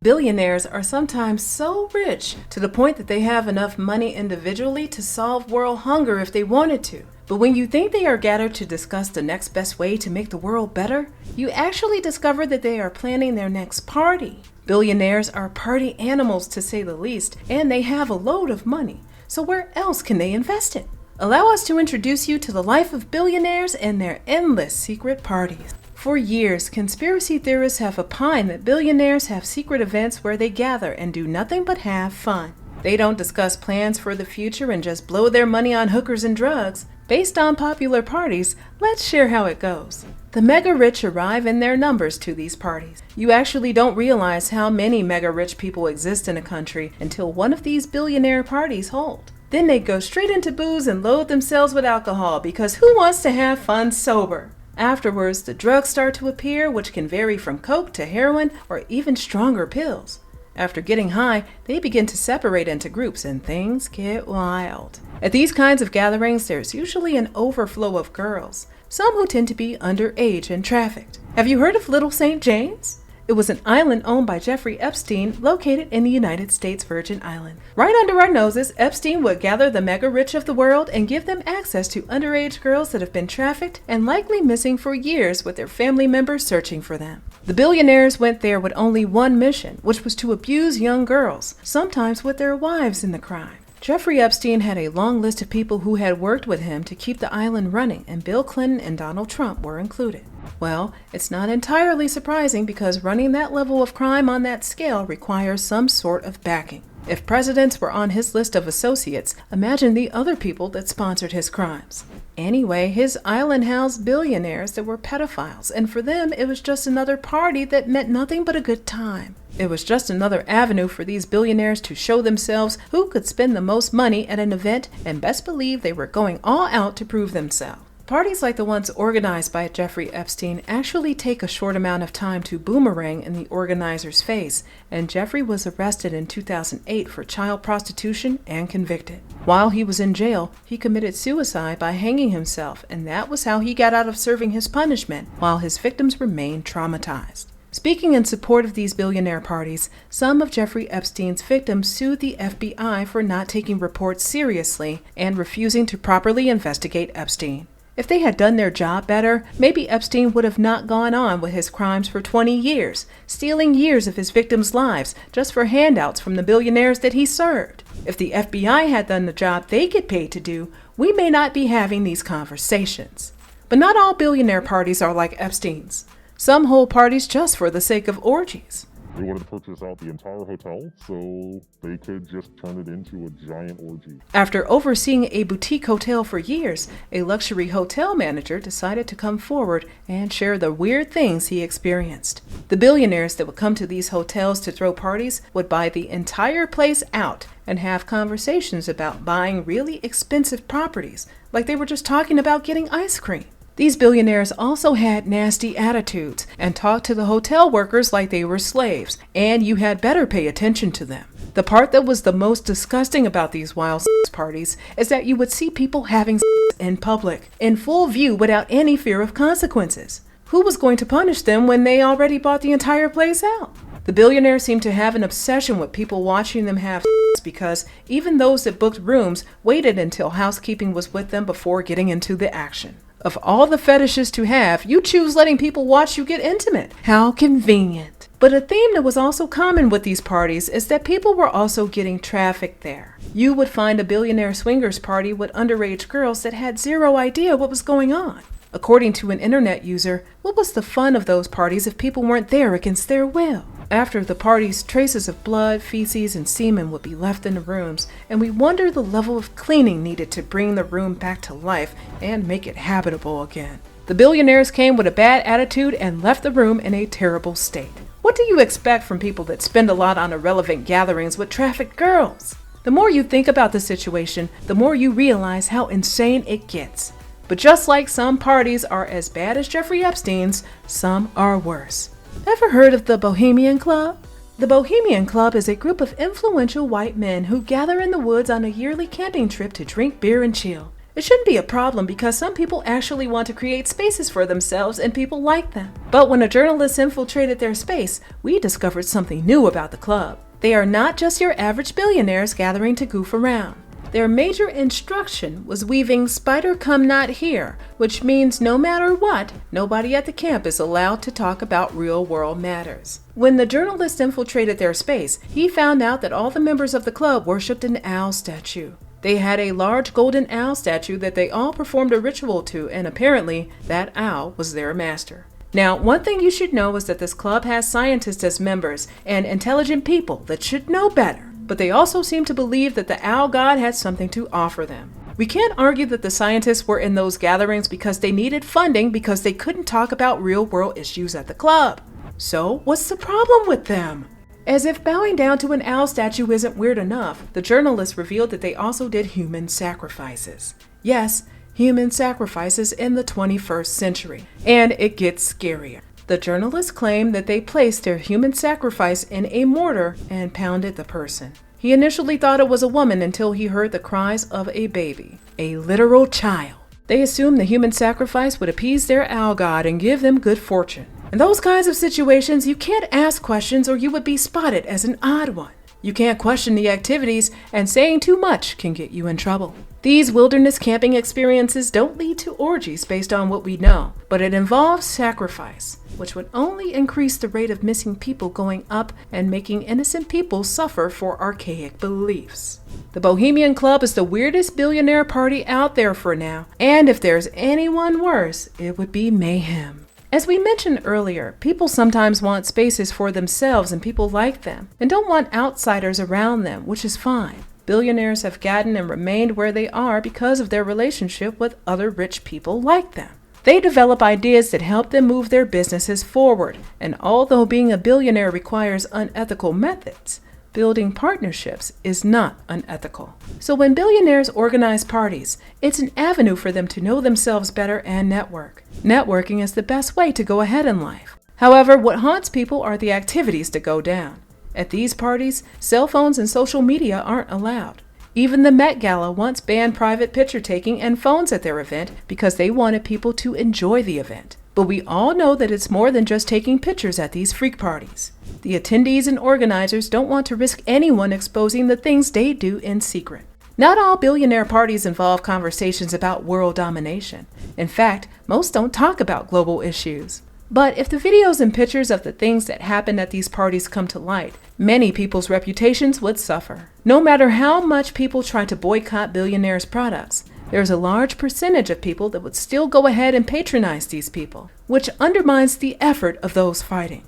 Billionaires are sometimes so rich to the point that they have enough money individually to solve world hunger if they wanted to. But when you think they are gathered to discuss the next best way to make the world better, you actually discover that they are planning their next party. Billionaires are party animals to say the least, and they have a load of money. So where else can they invest it? Allow us to introduce you to the life of billionaires and their endless secret parties. For years, conspiracy theorists have opined that billionaires have secret events where they gather and do nothing but have fun. They don't discuss plans for the future and just blow their money on hookers and drugs. Based on popular parties, let's share how it goes. The mega rich arrive in their numbers to these parties. You actually don't realize how many mega rich people exist in a country until one of these billionaire parties hold. Then they go straight into booze and load themselves with alcohol because who wants to have fun sober? Afterwards, the drugs start to appear, which can vary from coke to heroin or even stronger pills. After getting high, they begin to separate into groups and things get wild. At these kinds of gatherings, there's usually an overflow of girls, some who tend to be underage and trafficked. Have you heard of Little St. James? It was an island owned by Jeffrey Epstein located in the United States Virgin Islands. Right under our noses, Epstein would gather the mega rich of the world and give them access to underage girls that have been trafficked and likely missing for years with their family members searching for them. The billionaires went there with only one mission, which was to abuse young girls, sometimes with their wives in the crime. Jeffrey Epstein had a long list of people who had worked with him to keep the island running, and Bill Clinton and Donald Trump were included. Well, it's not entirely surprising because running that level of crime on that scale requires some sort of backing. If presidents were on his list of associates, imagine the other people that sponsored his crimes. Anyway, his island housed billionaires that were pedophiles, and for them it was just another party that meant nothing but a good time. It was just another avenue for these billionaires to show themselves who could spend the most money at an event, and best believe they were going all out to prove themselves. Parties like the ones organized by Jeffrey Epstein actually take a short amount of time to boomerang in the organizer's face, and Jeffrey was arrested in 2008 for child prostitution and convicted. While he was in jail, he committed suicide by hanging himself, and that was how he got out of serving his punishment, while his victims remained traumatized. Speaking in support of these billionaire parties, some of Jeffrey Epstein's victims sued the FBI for not taking reports seriously and refusing to properly investigate Epstein. If they had done their job better, maybe Epstein would have not gone on with his crimes for 20 years, stealing years of his victims' lives just for handouts from the billionaires that he served. If the FBI had done the job they get paid to do, we may not be having these conversations. But not all billionaire parties are like Epstein's. Some hold parties just for the sake of orgies. They wanted to purchase out the entire hotel so they could just turn it into a giant orgy. After overseeing a boutique hotel for years, a luxury hotel manager decided to come forward and share the weird things he experienced. The billionaires that would come to these hotels to throw parties would buy the entire place out and have conversations about buying really expensive properties, like they were just talking about getting ice cream. These billionaires also had nasty attitudes and talked to the hotel workers like they were slaves, and you had better pay attention to them. The part that was the most disgusting about these wild sex parties is that you would see people having sex in public, in full view without any fear of consequences. Who was going to punish them when they already bought the entire place out? The billionaires seem to have an obsession with people watching them have sex because even those that booked rooms waited until housekeeping was with them before getting into the action. Of all the fetishes to have, you choose letting people watch you get intimate. How convenient. But a theme that was also common with these parties is that people were also getting trafficked there. You would find a billionaire swingers party with underage girls that had zero idea what was going on. According to an internet user, what was the fun of those parties if people weren't there against their will? After the parties, traces of blood, feces, and semen would be left in the rooms, and we wonder the level of cleaning needed to bring the room back to life and make it habitable again. The billionaires came with a bad attitude and left the room in a terrible state. What do you expect from people that spend a lot on irrelevant gatherings with trafficked girls? The more you think about the situation, the more you realize how insane it gets. But just like some parties are as bad as Jeffrey Epstein's, some are worse. Ever heard of the Bohemian Club? The Bohemian Club is a group of influential white men who gather in the woods on a yearly camping trip to drink beer and chill. It shouldn't be a problem because some people actually want to create spaces for themselves and people like them. But when a journalist infiltrated their space, we discovered something new about the club. They are not just your average billionaires gathering to goof around. Their major instruction was weaving spider come not here, which means no matter what, nobody at the camp is allowed to talk about real-world matters. When the journalist infiltrated their space, he found out that all the members of the club worshipped an owl statue. They had a large golden owl statue that they all performed a ritual to, and apparently that owl was their master. Now, one thing you should know is that this club has scientists as members and intelligent people that should know better. But they also seem to believe that the owl god had something to offer them. We can't argue that the scientists were in those gatherings because they needed funding because they couldn't talk about real-world issues at the club. So, what's the problem with them? As if bowing down to an owl statue isn't weird enough, the journalists revealed that they also did human sacrifices. Yes, human sacrifices in the 21st century. And it gets scarier. The journalists claim that they placed their human sacrifice in a mortar and pounded the person. He initially thought it was a woman until he heard the cries of a baby, a literal child. They assumed the human sacrifice would appease their owl god and give them good fortune. In those kinds of situations, you can't ask questions or you would be spotted as an odd one. You can't question the activities, and saying too much can get you in trouble. These wilderness camping experiences don't lead to orgies based on what we know, but it involves sacrifice, which would only increase the rate of missing people going up and making innocent people suffer for archaic beliefs. The Bohemian Club is the weirdest billionaire party out there for now, and if there's anyone worse, it would be mayhem. As we mentioned earlier, people sometimes want spaces for themselves and people like them, and don't want outsiders around them, which is fine. Billionaires have gotten and remained where they are because of their relationship with other rich people like them. They develop ideas that help them move their businesses forward, and although being a billionaire requires unethical methods, building partnerships is not unethical. So when billionaires organize parties, it's an avenue for them to know themselves better and network. Networking is the best way to go ahead in life. However, what haunts people are the activities that go down. At these parties, cell phones and social media aren't allowed. Even the Met Gala once banned private picture taking and phones at their event because they wanted people to enjoy the event. But we all know that it's more than just taking pictures at these freak parties. The attendees and organizers don't want to risk anyone exposing the things they do in secret. Not all billionaire parties involve conversations about world domination. In fact, most don't talk about global issues. But if the videos and pictures of the things that happen at these parties come to light, many people's reputations would suffer. No matter how much people try to boycott billionaires' products, there's a large percentage of people that would still go ahead and patronize these people, which undermines the effort of those fighting.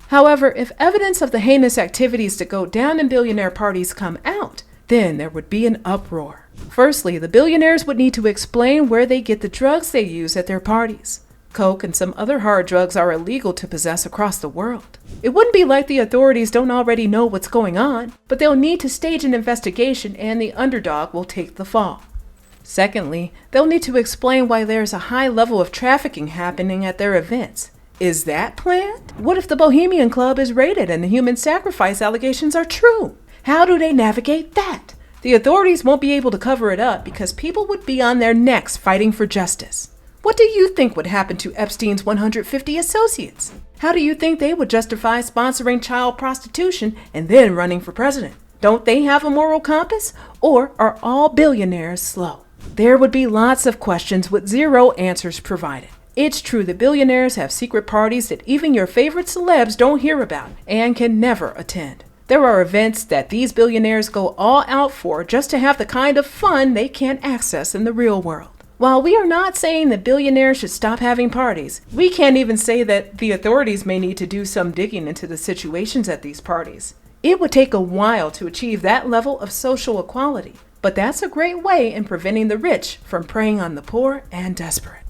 However, if evidence of the heinous activities that go down in billionaire parties come out, then there would be an uproar. Firstly, the billionaires would need to explain where they get the drugs they use at their parties. Coke and some other hard drugs are illegal to possess across the world. It wouldn't be like the authorities don't already know what's going on, but they'll need to stage an investigation and the underdog will take the fall. Secondly, they'll need to explain why there's a high level of trafficking happening at their events. Is that planned? What if the Bohemian Club is raided and the human sacrifice allegations are true? How do they navigate that? The authorities won't be able to cover it up because people would be on their necks fighting for justice. What do you think would happen to Epstein's 150 associates? How do you think they would justify sponsoring child prostitution and then running for president? Don't they have a moral compass? Or are all billionaires slow? There would be lots of questions with zero answers provided. It's true that billionaires have secret parties that even your favorite celebs don't hear about and can never attend. There are events that these billionaires go all out for just to have the kind of fun they can't access in the real world. While we are not saying that billionaires should stop having parties, we can't even say that the authorities may need to do some digging into the situations at these parties. It would take a while to achieve that level of social equality, but that's a great way in preventing the rich from preying on the poor and desperate.